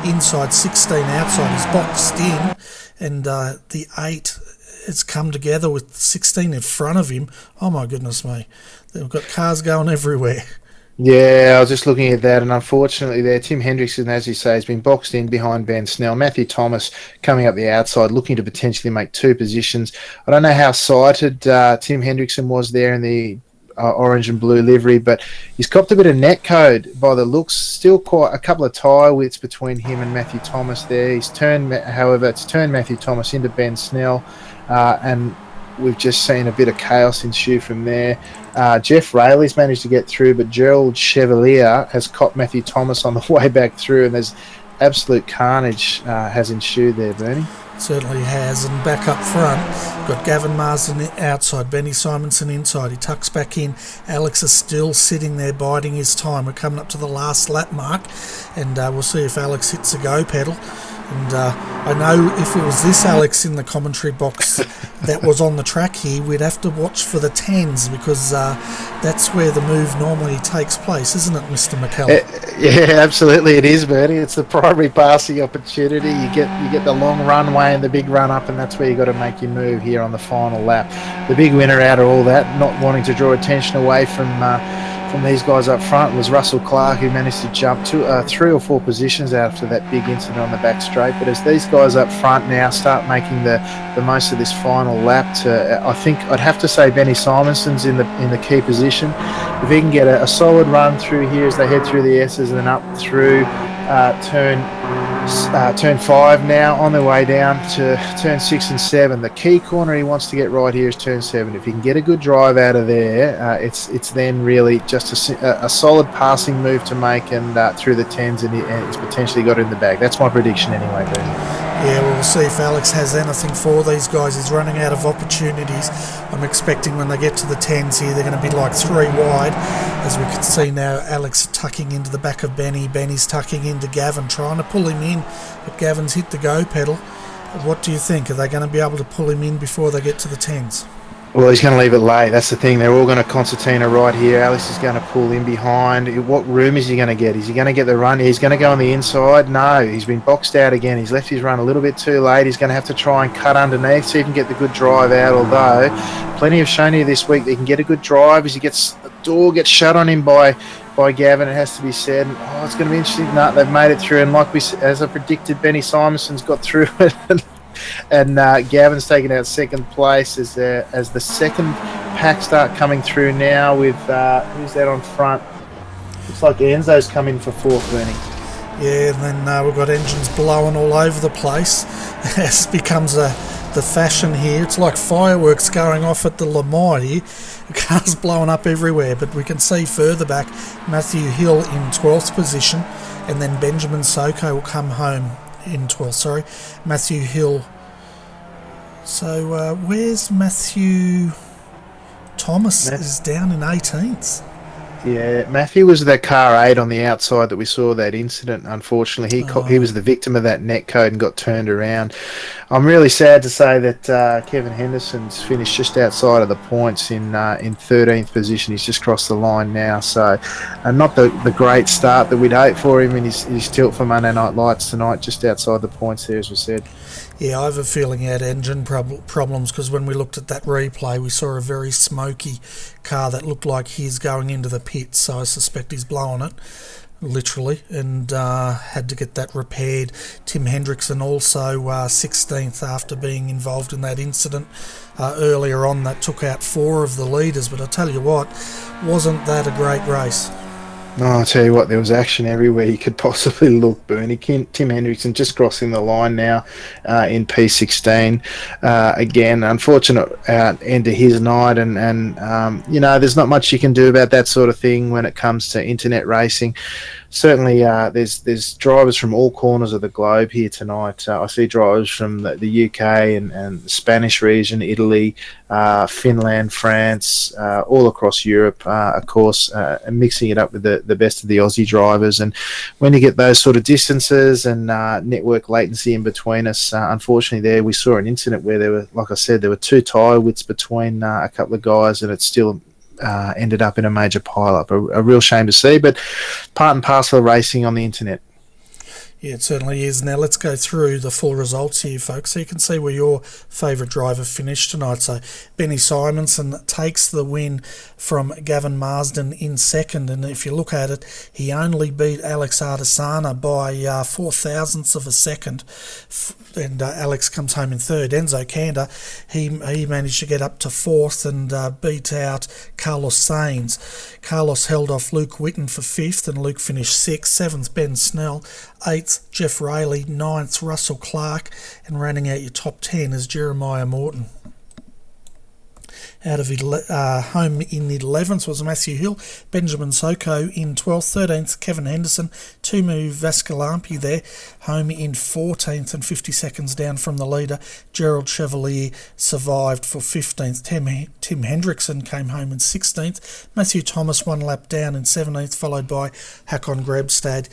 8 inside, 16 outside. He's boxed in, and the 8 has come together with 16 in front of him. Oh my goodness me. They've got cars going everywhere. Yeah, I was just looking at that, and unfortunately there, Tim Hendrickson, as you say, has been boxed in behind Ben Snell. Matthew Thomas coming up the outside, looking to potentially make 2 positions. I don't know how sighted Tim Hendrickson was there in the orange and blue livery, but he's copped a bit of net code by the looks. Still quite a couple of tyre widths between him and Matthew Thomas there. It's turned Matthew Thomas into Ben Snell, and we've just seen a bit of chaos ensue from there. Jeff Rayleigh's managed to get through, but Gerald Chevalier has copped Matthew Thomas on the way back through, and there's absolute carnage has ensued there, Bernie. Certainly has. And back up front, got Gavin Marsden outside, Benny Simonson inside. He tucks back in. Alex is still sitting there biding his time. We're coming up to the last lap mark, and we'll see if Alex hits the go pedal. And I know if it was this Alex in the commentary box that was on the track here, we'd have to watch for the tens, because that's where the move normally takes place, isn't it, Mr. McKellar? Yeah, absolutely it is, Bertie. It's the primary passing opportunity. You get the long runway and the big run up, and that's where you got to make your move here on the final lap. The big winner out of all that, not wanting to draw attention away from these guys up front, was Russell Clark, who managed to jump 3 or 4 positions after that big incident on the back straight. But as these guys up front now start making the most of this final lap, I think I'd have to say Benny Simonson's in the key position. If he can get a solid run through here as they head through the S's and then up through turn 5 now, on their way down to turn 6 and 7. The key corner he wants to get right here is turn 7. If he can get a good drive out of there, it's then really just a solid passing move to make, and through the 10s, and he's potentially got it in the bag. That's my prediction anyway, Ben. Yeah, we'll see if Alex has anything for these guys. He's running out of opportunities. I'm expecting when they get to the 10s here, they're going to be like 3 wide. As we can see now, Alex tucking into the back of Benny. Benny's tucking into Gavin, trying to pull him in, but Gavin's hit the go pedal. What do you think? Are they going to be able to pull him in before they get to the 10s? Well, he's going to leave it late. That's the thing. They're all going to concertina right here. Alex is going to pull in behind. What room is he going to get? Is he going to get the run? He's going to go on the inside? No. He's been boxed out again. He's left his run a little bit too late. He's going to have to try and cut underneath so he can get the good drive out, although plenty have shown you this week that he can get a good drive as the door gets shut on him by Gavin, it has to be said. And, it's going to be interesting. No, they've made it through, and as I predicted, Benny Simonson's got through it. And Gavin's taken out second place as the second pack start coming through now with who's that on front? Looks like Enzo's come in for 4th, Bernie. Yeah, and then we've got engines blowing all over the place. It becomes the fashion here. It's like fireworks going off at the Lamar here. Cars blowing up everywhere, but we can see further back Matthew Hill in 12th position, and then Benjamin Soko will come home in 12th, sorry. Matthew Hill. So where's Matthew Thomas? Is down in 18th. Yeah, Matthew was that car 8 on the outside that we saw that incident. Unfortunately, he was the victim of that net code and got turned around. I'm really sad to say that Kevin Henderson's finished just outside of the points in 13th position. He's just crossed the line now, so not the great start that we'd hope for him in his tilt for Monday Night Lights tonight, just outside the points there, as we said. Yeah, I have a feeling he had engine problems, because when we looked at that replay, we saw a very smoky car that looked like he's going into the pits, so I suspect he's blowing it, literally, and had to get that repaired. Tim Hendrickson also 16th after being involved in that incident earlier on that took out 4 of the leaders, but I tell you what, wasn't that a great race? No, I'll tell you what, there was action everywhere you could possibly look, Bernie. Tim Hendrickson just crossing the line now in P16. Again, unfortunate end to his night, and there's not much you can do about that sort of thing when it comes to internet racing. Certainly, there's drivers from all corners of the globe here tonight. I see drivers from the UK and the Spanish region, Italy, Finland, France, all across Europe, of course, and mixing it up with the best of the Aussie drivers. And when you get those sort of distances and network latency in between us, unfortunately there we saw an incident where there were, like I said, there were 2 tyre widths between a couple of guys, and it still ended up in a major pile-up. A real shame to see, but part and parcel of racing on the internet. Yeah, it certainly is. Now let's go through the full results here, folks, so you can see where your favourite driver finished tonight. So Benny Simonson takes the win from Gavin Marsden in second, and if you look at it, he only beat Alex Artisana by 4 thousandths of a second, and Alex comes home in third. Enzo Kander, he managed to get up to 4th and beat out Carlos Sainz. Carlos held off Luke Witten for 5th, and Luke finished 6th. 7th, Ben Snell. 8th, Jeff Rayleigh. 9th, Russell Clark. And rounding out your top 10 is Jeremiah Morton. Out of home in 11th was Matthew Hill, Benjamin Soko in 12th, 13th Kevin Henderson, Tumu Vascalampi there, home in 14th and 50 seconds down from the leader. Gerald Chevalier survived for 15th. Tim Hendrickson came home in 16th. Matthew Thomas 1 lap down in 17th, followed by Hakon Grebstad,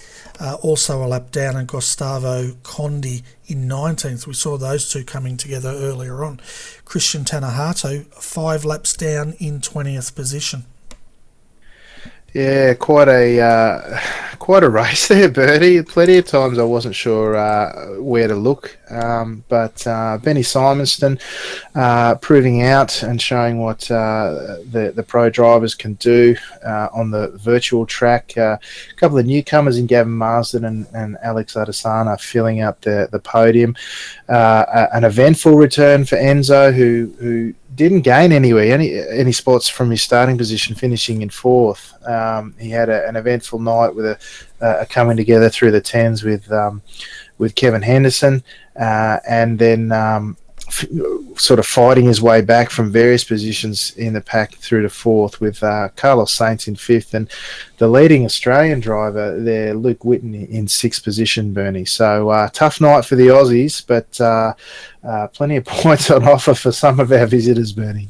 also a lap down, and Gustavo Condi in 19th. We saw those two coming together earlier on. Christian Tanahato 5 laps down in 20th position. Yeah, quite a race there, Bertie. Plenty of times I wasn't sure where to look, but Benny Simonston proving out and showing what the pro drivers can do on the virtual track. A couple of newcomers in Gavin Marsden and Alex Adesanya filling up the podium. An eventful return for Enzo, who didn't gain any spots from his starting position, finishing in 4th. He had an eventful night with a coming together through the 10s with Kevin Henderson, and then sort of fighting his way back from various positions in the pack through to 4th with Carlos Sainz in 5th, and the leading Australian driver there, Luke Whitten, in 6th position, Bernie. So tough night for the Aussies, but plenty of points on offer for some of our visitors, Bernie.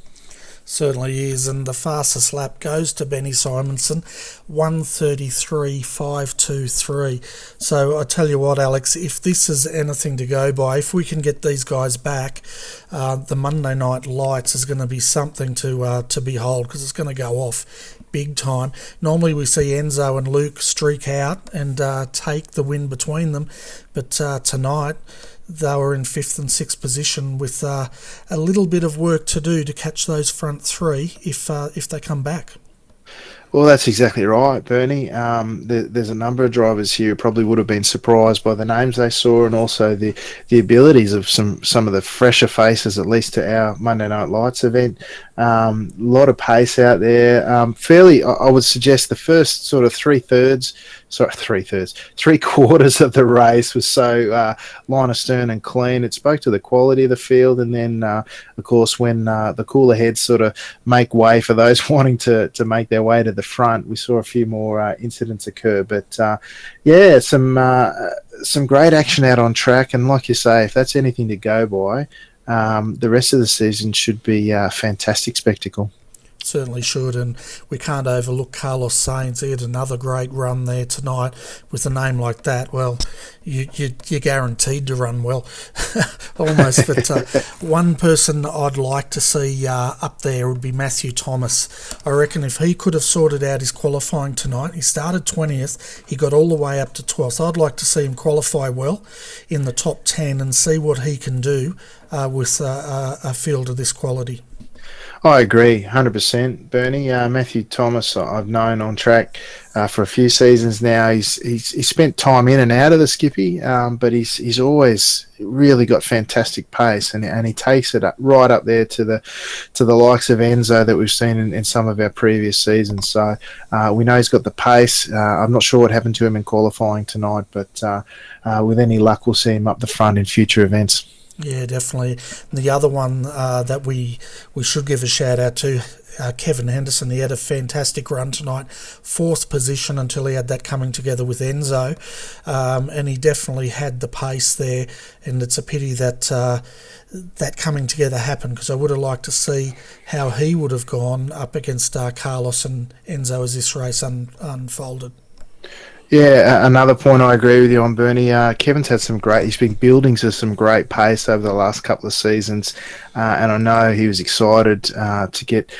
Certainly is, and the fastest lap goes to Benny Simonson, 1:33.523. So I tell you what, Alex, if this is anything to go by, if we can get these guys back, the Monday Night Lights is going to be something to behold, because it's going to go off big time. Normally we see Enzo and Luke streak out and take the win between them, but tonight they were in 5th and 6th position with a little bit of work to do to catch those front three if they come back. Well, that's exactly right, Bernie. There's a number of drivers here who probably would have been surprised by the names they saw, and also the abilities of some of the fresher faces, at least to our Monday Night Lights event. A lot of pace out there. I would suggest the first sort of three quarters of the race was so line astern and clean. It spoke to the quality of the field, and then of course when the cooler heads sort of make way for those wanting to make their way to the front, we saw a few more incidents occur. But some great action out on track, and like you say, if that's anything to go by, the rest of the season should be a fantastic spectacle. Certainly should, and we can't overlook Carlos Sainz. He had another great run there tonight. With a name like that, well, you're guaranteed to run well, almost. But one person I'd like to see up there would be Matthew Thomas. I reckon if he could have sorted out his qualifying tonight, he started 20th, he got all the way up to 12th. I'd like to see him qualify well in the top 10 and see what he can do with a field of this quality. I agree, 100%, Bernie. Matthew Thomas, I've known on track for a few seasons now. He's spent time in and out of the Skippy, but he's always really got fantastic pace, and he takes it right up there to the likes of Enzo that we've seen in some of our previous seasons. So we know he's got the pace. I'm not sure what happened to him in qualifying tonight, but with any luck, we'll see him up the front in future events. Yeah, definitely. The other one that we should give a shout out to, Kevin Henderson. He had a fantastic run tonight, 4th position until he had that coming together with Enzo, and he definitely had the pace there, and it's a pity that that coming together happened, because I would have liked to see how he would have gone up against Carlos and Enzo as this race unfolded. Yeah, another point I agree with you on, Bernie. Kevin's had he's been building to some great pace over the last couple of seasons, and I know he was excited to get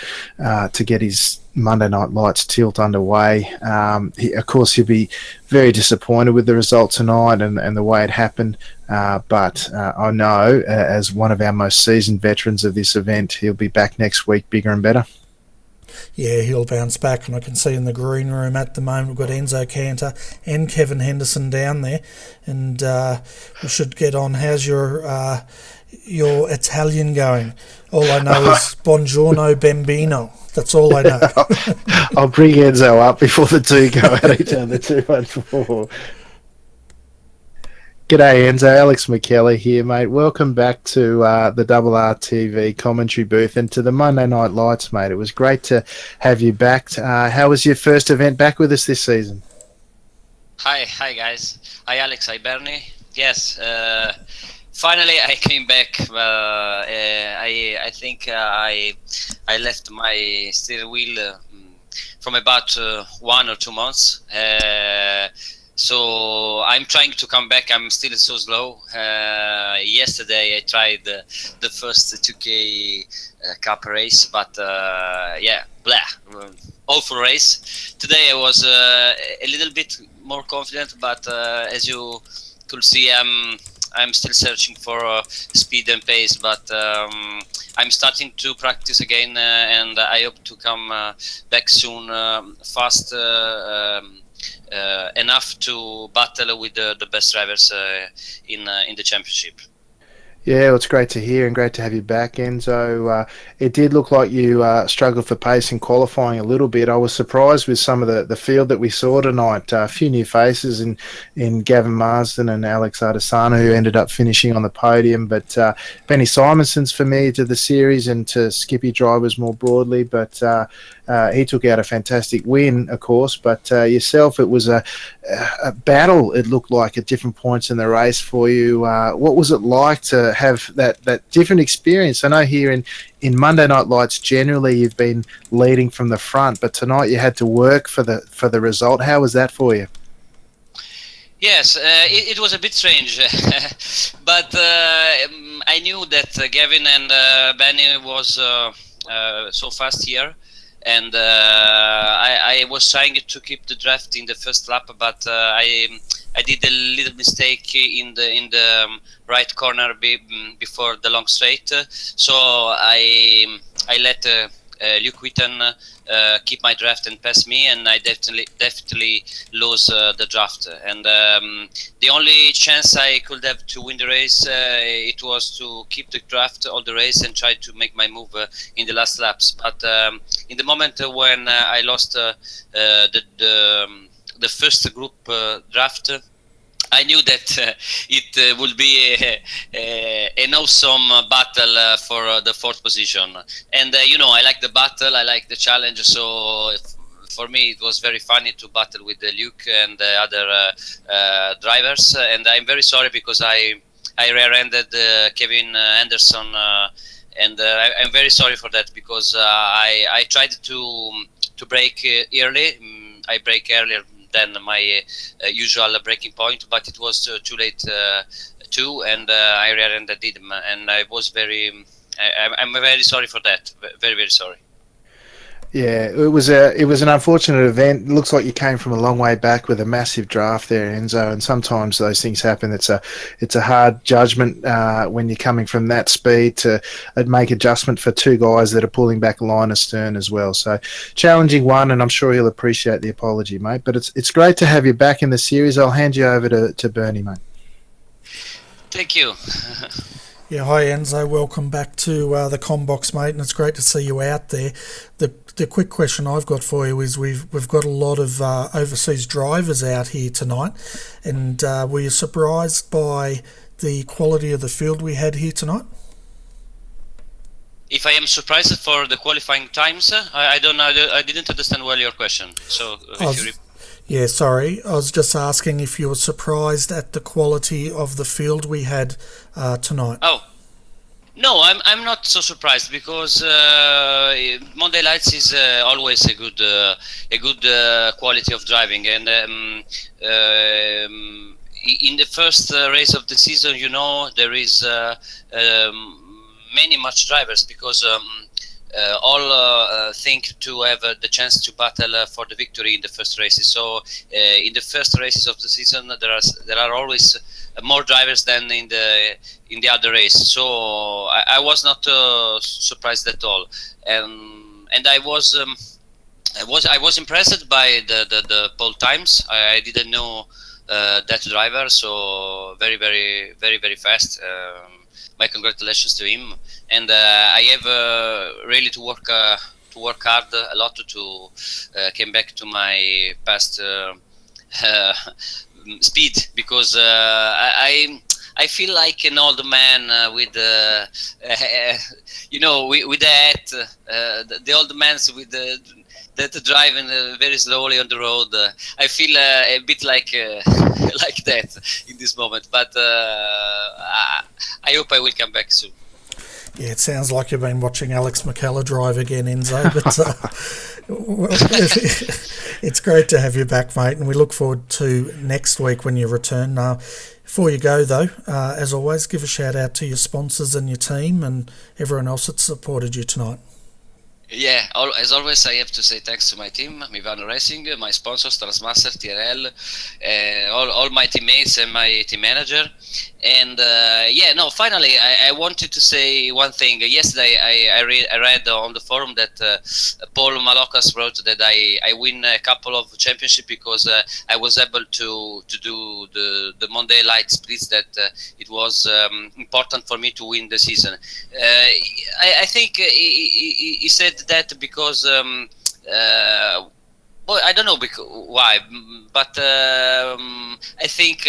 his Monday Night Lights tilt underway. Of course, he'll be very disappointed with the result tonight and the way it happened, but I know, as one of our most seasoned veterans of this event, he'll be back next week bigger and better. Yeah, he'll bounce back, and I can see in the green room at the moment we've got Enzo Cantor and Kevin Henderson down there, and we should get on. How's your Italian going? All I know is Buongiorno Bambino. That's all I know. I'll bring Enzo up before the two go at each other too much more. G'day Enzo, Alex McKellar here, mate. Welcome back to the RRTV commentary booth and to the Monday Night Lights, mate. It was great to have you back. How was your first event back with us this season? Hi guys. Hi Alex, hi Bernie. Yes, finally I came back. I think I left my steering wheel from about 1 or 2 months. So I'm trying to come back. I'm still so slow. Yesterday I tried the first 2K Cup race, but yeah, blah, awful race. Today I was a little bit more confident, but as you could see, I'm still searching for speed and pace. But I'm starting to practice again, and I hope to come back soon, fast. Enough to battle with the best drivers in the championship. Yeah, well, it's great to hear and great to have you back, Enzo. It did look like you struggled for pace in qualifying a little bit. I was surprised with some of the field that we saw tonight. A few new faces in Gavin Marsden and Alex Artisano, who ended up finishing on the podium. But Benny Simonson's familiar to the series and to Skippy drivers more broadly. But he took out a fantastic win, of course. But yourself, it was a battle, it looked like, at different points in the race for you. What was it like to have that different experience? I know here in Monday Night Lights, generally you've been leading from the front, but tonight you had to work for the result. How was that for you? Yes, it was a bit strange, but I knew that Gavin and Benny was so fast here, and I was trying to keep the draft in the first lap, but I did a little mistake in the right corner before the long straight, so I let Luke Witten keep my draft and pass me, and I definitely lose the draft. And the only chance I could have to win the race, it was to keep the draft all the race and try to make my move in the last laps. But in the moment when I lost the first group draft, I knew that it would be an awesome battle for the fourth position. And, you know, I like the battle, I like the challenge. So for me, it was very funny to battle with Luke and the other drivers. And I'm very sorry because I rear-ended Kevin Anderson. And I'm very sorry for that because I tried to brake early. I brake earlier than my usual braking point, but it was too late too, and I rear-ended him, and I was I'm very sorry for that. Very, very sorry. Yeah, it was an unfortunate event. It looks like you came from a long way back with a massive draft there, Enzo. And sometimes those things happen. It's a hard judgment when you're coming from that speed to make adjustment for two guys that are pulling back a line astern as well. So challenging one, and I'm sure he'll appreciate the apology, mate. But it's great to have you back in the series. I'll hand you over to Bernie, mate. Thank you. Yeah, hi Enzo, welcome back to the Combox, mate, and it's great to see you out there. The quick question I've got for you is we've got a lot of overseas drivers out here tonight, and were you surprised by the quality of the field we had here tonight? If I am surprised for the qualifying times, I don't know. I didn't understand well your question. So yeah, sorry. I was just asking if you were surprised at the quality of the field we had tonight. Oh, no, I'm not so surprised because Monday Lights is always a good quality of driving, and in the first race of the season, you know, there is many much drivers because all think to have the chance to battle for the victory in the first races. So in the first races of the season, there are always more drivers than in the other race. So I was not surprised at all, and I was impressed by the pole times. I didn't know that driver, so very fast. My congratulations to him, and I have really to work hard a lot to came back to my past speed, because I feel like an old man with with that the old man with that driving very slowly on the road. I feel a bit like like that in this moment, but I hope I will come back soon. Yeah, it sounds like you've been watching Alex McKellar drive again, Enzo, but it's great to have you back, mate, and we look forward to next week when you return. Before you go, though, as always, give a shout out to your sponsors and your team and everyone else that supported you tonight. Yeah, as always, I have to say thanks to my team, iRacing, my sponsors, Transmaster, TRL, all my teammates and my team manager. And finally, I wanted to say one thing. Yesterday, I read on the forum that Paul Malocas wrote that I win a couple of championships because I was able to do the Monday light splits, that it was important for me to win the season. I think he said that because well, I don't know why, but I think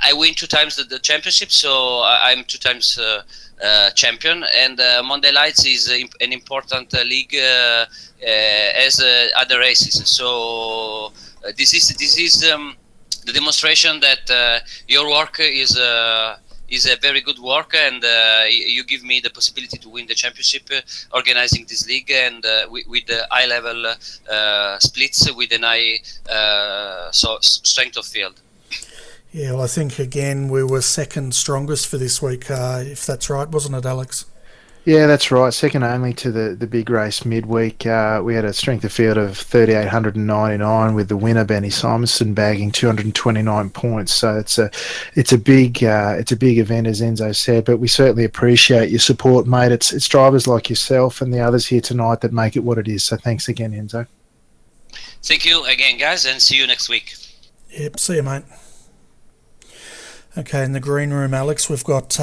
I win 2 times the championship, so I'm 2 times champion. And Monday Lights is an important league as other races. So this is the demonstration that your work is a very good work, and you give me the possibility to win the championship, organizing this league, and with the high level splits with an high strength of field. Yeah, well, I think again we were second strongest for this week, if that's right, wasn't it, Alex? Yeah, that's right. Second only to the big race midweek. We had a strength of field of 3,899 with the winner Benny Simonson bagging 229 points. So it's a big event, as Enzo said. But we certainly appreciate your support, mate. It's drivers like yourself and the others here tonight that make it what it is. So thanks again, Enzo. Thank you again, guys, and see you next week. Yep, see you, mate. Okay, in the green room, Alex, we've got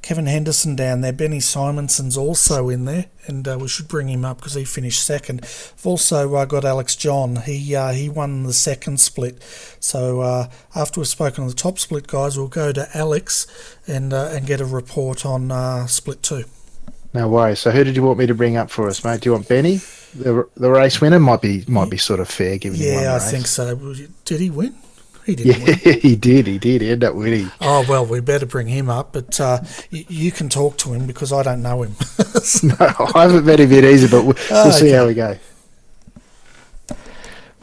Kevin Henderson down there. Benny Simonson's also in there, and we should bring him up because he finished second. We've also got Alex John. He won the second split. So after we've spoken on the top split, guys, we'll go to Alex and get a report on split 2. No worries. So who did you want me to bring up for us, mate? Do you want Benny? The race winner might be sort of fair, given he won the race. I think so. Did he win? He didn't win. He did. He ended up winning. Oh, well, we better bring him up, but you can talk to him because I don't know him. No, I haven't met him yet either, but we'll see how we go.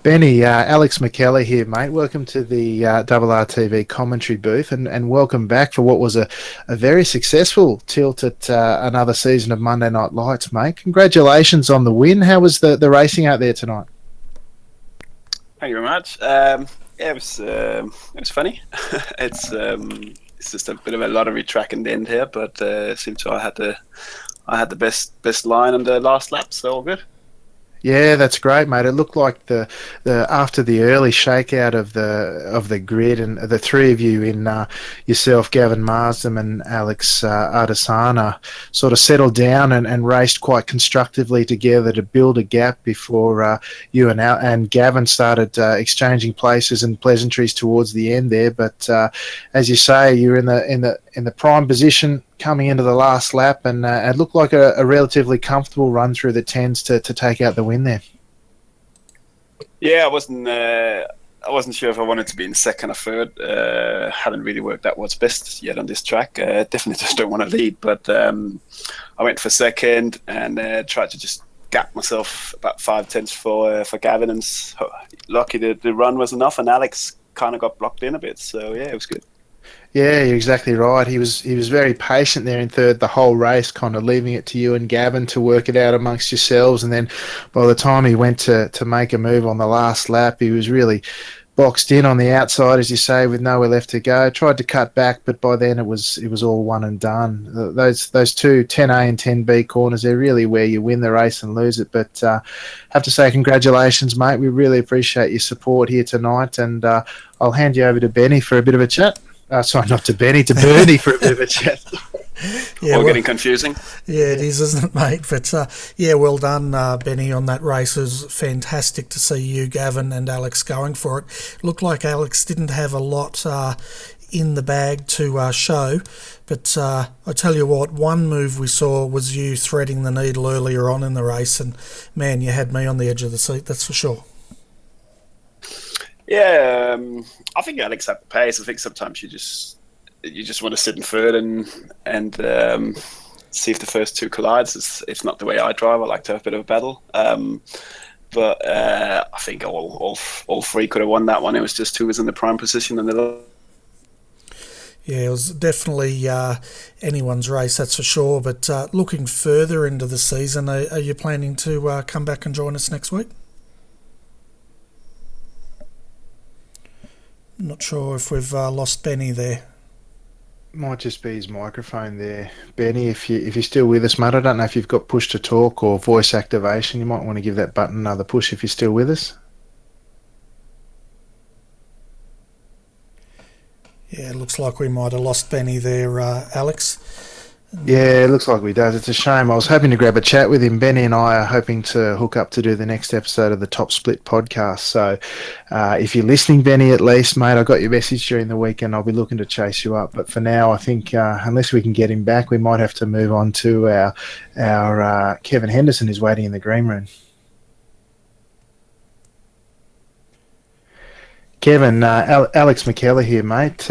Benny, Alex McKellar here, mate. Welcome to the RRTV commentary booth, and welcome back for what was a very successful tilt at another season of Monday Night Lights, mate. Congratulations on the win. How was the racing out there tonight? Thank you very much. Yeah, it was funny. It's just a bit of a lottery track in the end here, but it seemed to I had the best line on the last lap, so all good. Yeah, that's great, mate. It looked like the after the early shakeout of the grid, and the three of you in yourself, Gavin Marsden and Alex Artisana, sort of settled down and raced quite constructively together to build a gap before you and Gavin started exchanging places and pleasantries towards the end there. But as you say, you're in the prime position coming into the last lap, and it looked like a relatively comfortable run through the tens to take out the win there. Yeah, I wasn't sure if I wanted to be in second or third. Haven't really worked out what's best yet on this track. Definitely just don't want to lead, but I went for second and tried to just gap myself about 5 tenths for Gavin, and lucky the run was enough, and Alex kind of got blocked in a bit, so yeah, it was good. Yeah, you're exactly right. He was very patient there in third the whole race, kind of leaving it to you and Gavin to work it out amongst yourselves. And then by the time he went to make a move on the last lap, he was really boxed in on the outside, as you say, with nowhere left to go. Tried to cut back, but by then it was all one and done. Those two 10A and 10B corners, they're really where you win the race and lose it. But have to say congratulations, mate. We really appreciate your support here tonight, and I'll hand you over to Benny for a bit of a chat. Sorry, not to Benny, to Bernie for a bit of a chat. Yeah, All getting confusing. Yeah, it is, isn't it, mate? But yeah, well done, Benny, on that race. It was fantastic to see you, Gavin, and Alex going for it. Looked like Alex didn't have a lot in the bag to show, but I tell you what, one move we saw was you threading the needle earlier on in the race, and man, you had me on the edge of the seat, that's for sure. Yeah, I think Alex had the pace. I think sometimes you just want to sit in third and see if the first two collides. It's not the way I drive. I like to have a bit of a battle. But I think all three could have won that one. It was just who was in the prime position and the. Yeah, it was definitely anyone's race, that's for sure. But looking further into the season, are you planning to come back and join us next week? Not sure if we've lost Benny there. Might just be his microphone there. Benny, if you're still with us, mate, I don't know if you've got push to talk or voice activation. You might want to give that button another push if you're still with us. Yeah, it looks like we might have lost Benny there, Alex. Yeah, it looks like we does. It's a shame. I was hoping to grab a chat with him. Benny and I are hoping to hook up to do the next episode of the Top Split podcast. So if you're listening, Benny, at least, mate, I got your message during the week and I'll be looking to chase you up. But for now, I think unless we can get him back, we might have to move on to our Kevin Henderson, who's waiting in the green room. Kevin, Alex McKellar here, mate.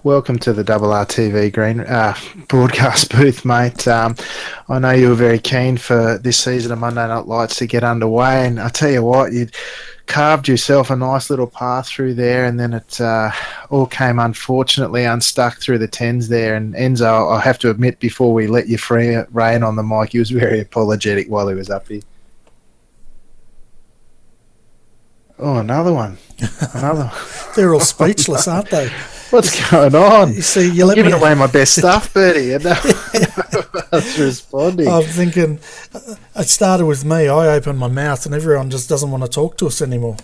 Welcome to the RRTV green broadcast booth, mate. I know you were very keen for this season of Monday Night Lights to get underway, and I tell you what, you'd carved yourself a nice little path through there, and then it all came unfortunately unstuck through the tens there. And Enzo, I have to admit, before we let you free rein on the mic, he was very apologetic while he was up here. Oh, another one. They're all speechless, aren't they? What's going on? You see, you're giving away my best stuff, Bertie. And that's responding. I'm thinking, it started with me. I opened my mouth and everyone just doesn't want to talk to us anymore.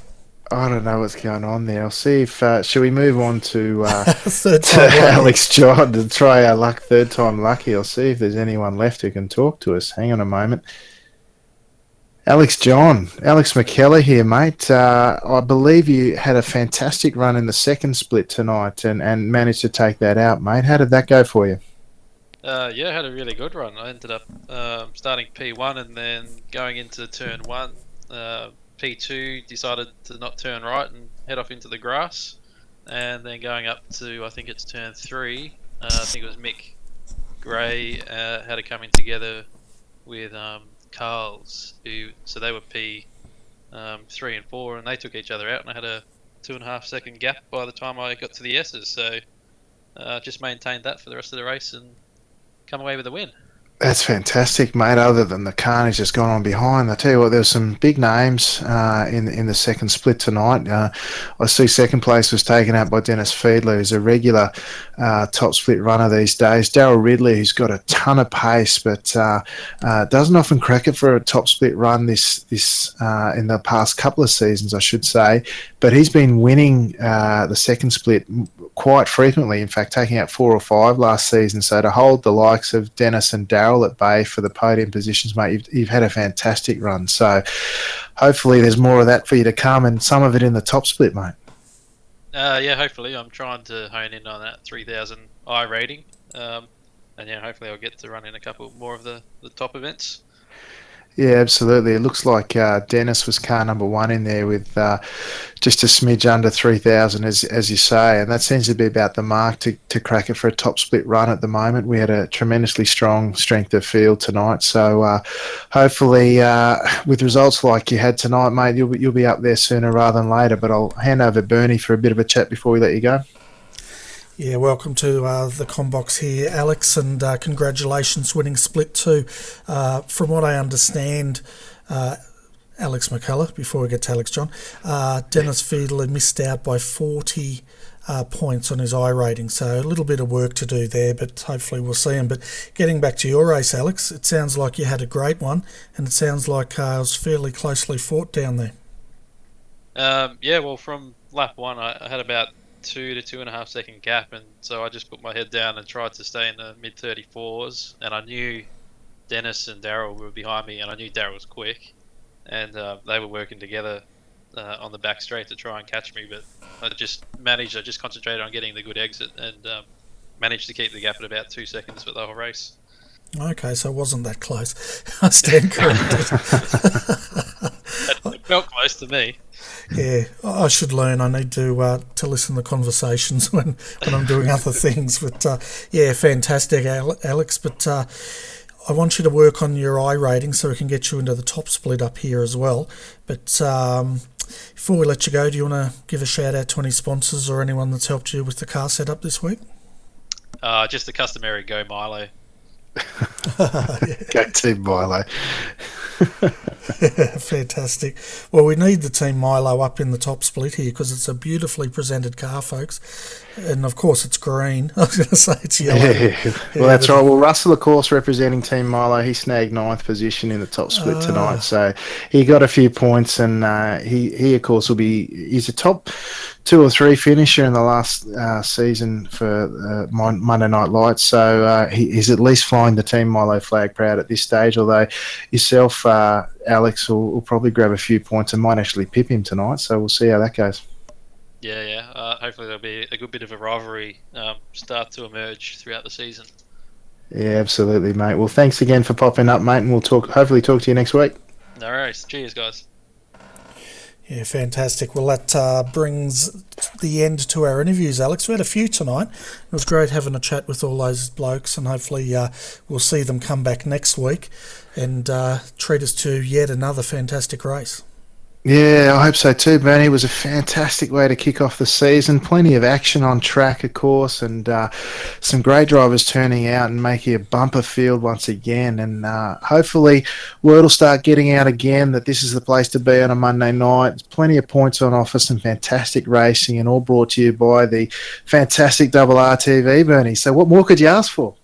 I don't know what's going on there. I'll see if... shall we move on to, third to time Alex John to try our luck, third time lucky? I'll see if there's anyone left who can talk to us. Hang on a moment. Alex John, Alex McKellar here, mate. I believe you had a fantastic run in the second split tonight and managed to take that out, mate. How did that go for you? Yeah, I had a really good run. I ended up starting P1 and then going into turn 1. P2 decided to not turn right and head off into the grass. And then going up to, I think it's turn 3, I think it was Mick Gray had it coming together with... Carl's, so they were P3 and 4, and they took each other out, and I had a 2.5 second gap by the time I got to the S's. So just maintained that for the rest of the race and come away with a win. That's fantastic, mate. Other than the carnage that's gone on behind, I tell you what, there's some big names in the second split tonight. I see second place was taken out by Dennis Fiedler, who's a regular top split runner these days. Darryl Ridley, who's got a ton of pace, but doesn't often crack it for a top split run this in the past couple of seasons, I should say. But he's been winning the second split quite frequently. In fact, taking out 4 or 5 last season. So to hold the likes of Dennis and Darryl at bay for the podium positions, mate, you've had a fantastic run. So hopefully there's more of that for you to come, and some of it in the top split, mate. Yeah, hopefully. I'm trying to hone in on that 3000 I rating. And yeah, hopefully I'll get to run in a couple more of the top events. Yeah, absolutely. It looks like Dennis was car number 1 in there with just a smidge under 3,000, as you say, and that seems to be about the mark to crack it for a top split run at the moment. We had a tremendously strong strength of field tonight, so hopefully with results like you had tonight, mate, you'll be up there sooner rather than later. But I'll hand over to Bernie for a bit of a chat before we let you go. Yeah, welcome to the Combox here, Alex, and congratulations winning Split 2. From what I understand, Alex McCullough, before we get to Alex John, Dennis Fiedler missed out by 40 points on his I rating, so a little bit of work to do there, but hopefully we'll see him. But getting back to your race, Alex, it sounds like you had a great one, and it sounds like it was fairly closely fought down there. Yeah, well, from lap 1, I had about 2 to 2.5 second gap, and so I just put my head down and tried to stay in the mid 34s. And I knew Dennis and Daryl were behind me, and I knew Daryl was quick, and they were working together on the back straight to try and catch me. But I just concentrated on getting the good exit and managed to keep the gap at about 2 seconds for the whole race. Okay, so it wasn't that close. I stand corrected. It felt close to me. Yeah, I should learn. I need to listen to conversations when I'm doing other things. But yeah, fantastic, Alex. But I want you to work on your iRating so we can get you into the top split up here as well. But before we let you go, do you want to give a shout out to any sponsors or anyone that's helped you with the car setup this week? Just the customary Go Milo. Go Team Milo. Fantastic. Well, we need the Team Milo up in the top split here because it's a beautifully presented car, folks. And of course, it's green. I was going to say it's yellow. Yeah. Well, that's right. Well, Russell, of course, representing Team Milo, he snagged 9th position in the top split tonight. So he got a few points, and he of course, he's a top 2 or 3 finisher in the last season for Monday Night Lights. So he's at least flying the Team Milo flag proud at this stage, although yourself, Alex, will probably grab a few points and might actually pip him tonight. So we'll see how that goes. Yeah. Hopefully there'll be a good bit of a rivalry start to emerge throughout the season. Yeah, absolutely, mate. Well, thanks again for popping up, mate, and we'll hopefully talk to you next week. No worries. Cheers, guys. Yeah, fantastic. Well, that brings the end to our interviews, Alex. We had a few tonight. It was great having a chat with all those blokes, and hopefully we'll see them come back next week and treat us to yet another fantastic race. Yeah, I hope so too, Bernie. It was a fantastic way to kick off the season. Plenty of action on track, of course, and some great drivers turning out and making a bumper field once again. And hopefully word will start getting out again that this is the place to be on a Monday night. There's plenty of points on offer, some fantastic racing, and all brought to you by the fantastic RRTV, Bernie. So what more could you ask for?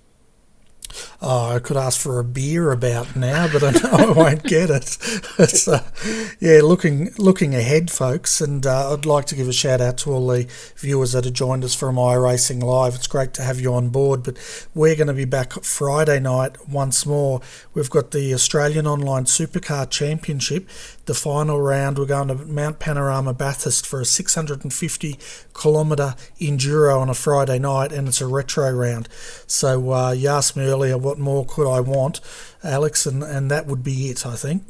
Oh, I could ask for a beer about now, but I know I won't get it. It's, yeah, looking ahead, folks, and I'd like to give a shout out to all the viewers that have joined us from iRacing Live. It's great to have you on board, but we're going to be back Friday night once more. We've got the Australian Online Supercar Championship, the final round. We're going to Mount Panorama Bathurst for a 650-kilometre enduro on a Friday night, and it's a retro round. So you asked me earlier what more could I want, Alex, and that would be it, I think.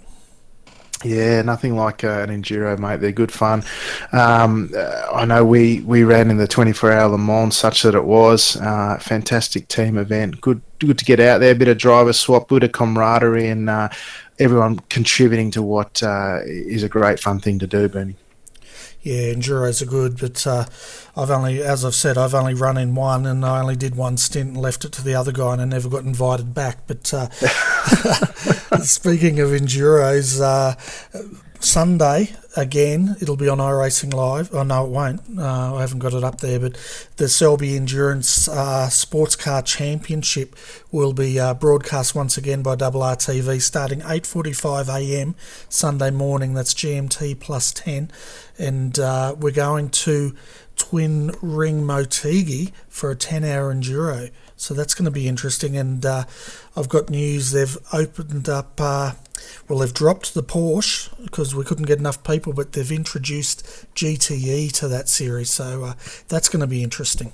Yeah, nothing like an enduro, mate. They're good fun. I know we ran in the 24-hour Le Mans, such that it was fantastic team event. Good to get out there, a bit of driver swap, bit of camaraderie, and everyone contributing to what is a great fun thing to do, Bernie. Yeah, enduros are good, but I've only run in one, and I only did one stint and left it to the other guy, and I never got invited back. But speaking of enduros, Sunday again, it'll be on iRacing Live. Oh no, it won't. I haven't got it up there, but the Selby Endurance Sports Car Championship will be broadcast once again by RRTV starting 8:45 a.m. Sunday morning. That's GMT plus 10, and we're going to Twin Ring Motegi for a 10-hour enduro. So that's going to be interesting, and I've got news. They've opened up, they've dropped the Porsche because we couldn't get enough people, but they've introduced GTE to that series, so that's going to be interesting.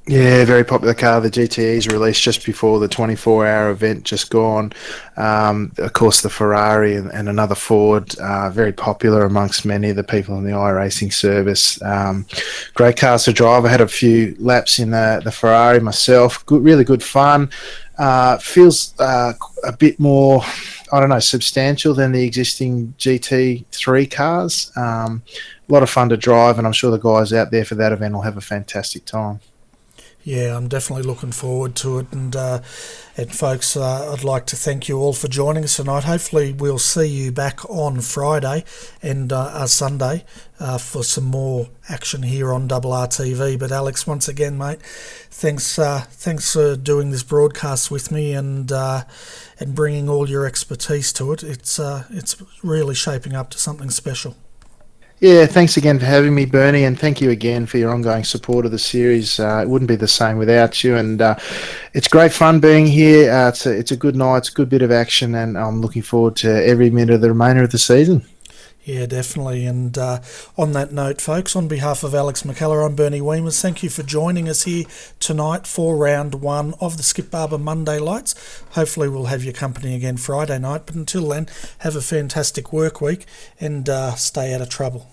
Yeah, very popular car. The GTE's released just before the 24-hour event just gone. Of course, the Ferrari and another Ford, very popular amongst many of the people in the iRacing service. Great cars to drive. I had a few laps in the Ferrari myself. Really good fun. Feels a bit more, I don't know, substantial than the existing GT3 cars. A lot of fun to drive, and I'm sure the guys out there for that event will have a fantastic time. Yeah, I'm definitely looking forward to it, and folks, I'd like to thank you all for joining us tonight. Hopefully we'll see you back on Friday and Sunday for some more action here on RRTV. But Alex, once again, mate, thanks for doing this broadcast with me and bringing all your expertise to it. It's really shaping up to something special. Yeah, thanks again for having me, Bernie, and thank you again for your ongoing support of the series. It wouldn't be the same without you, and it's great fun being here. It's a good night, it's a good bit of action, and I'm looking forward to every minute of the remainder of the season. Yeah, definitely. And on that note, folks, on behalf of Alex McCullough, I'm Bernie Weemers. Thank you for joining us here tonight for round 1 of the Skip Barber Monday Lights. Hopefully we'll have your company again Friday night, but until then, have a fantastic work week and stay out of trouble.